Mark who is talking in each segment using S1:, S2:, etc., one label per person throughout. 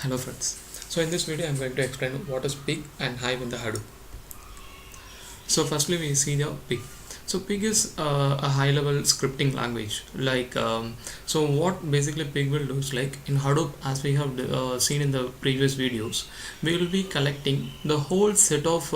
S1: Hello friends. So in this video I'm going to explain what is Pig and Hive in the Hadoop. So firstly we see the Pig. So Pig is a high level scripting language. So what basically Pig will do is, like in Hadoop, as we have seen in the previous videos, we will be collecting the whole set of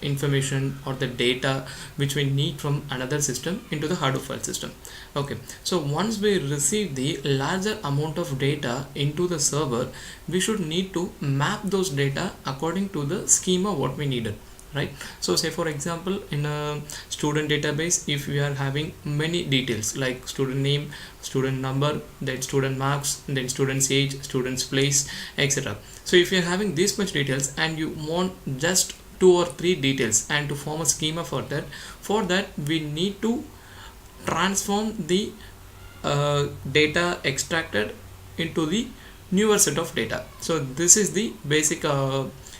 S1: information or the data which we need from another system into the Hadoop file system. Okay, so once we receive the larger amount of data into the server, we should need to map those data according to the schema what we needed, right? So say for example, in a student database, if we are having many details like student name, student number, then student marks, then student's age, student's place, etc. So if you are having this much details and you want just 2 or 3 details and to form a schema for that we need to transform the data extracted into the newer set of data. So this is the basic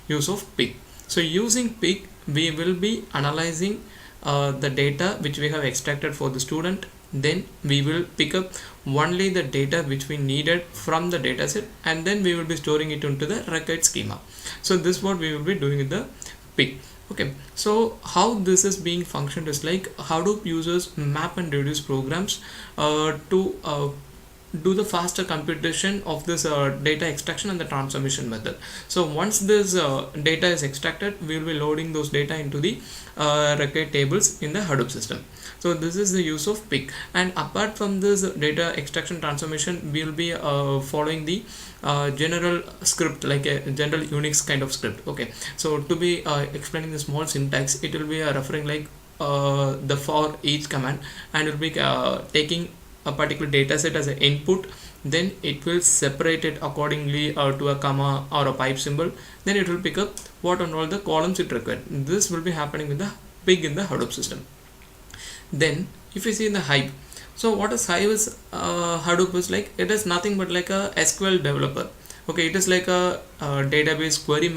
S1: use of Pig. So using Pig, we will be analyzing the data which we have extracted for the student. Then we will pick up only the data which we needed from the dataset, and then we will be storing it into the record schema. So this is what we will be doing in the Pig. Okay, so how this is being functioned is like Hadoop uses map and reduce programs to do the faster computation of this data extraction and the transformation method. So once this data is extracted, we will be loading those data into the record tables in the Hadoop system. So this is the use of Pig. And apart from this data extraction transformation, we will be following the general script, like a general Unix kind of script. Okay, so to be explaining the small syntax, it will be referring like the for each command, and it will be taking a particular data set as an input, then it will separate it accordingly to a comma or a pipe symbol, then it will pick up what and all the columns it required. This will be happening with the Pig in the Hadoop system. Then if you see in the Hive, so what is Hive is Hadoop is like, it is nothing but like a SQL developer. Okay, it is like a database query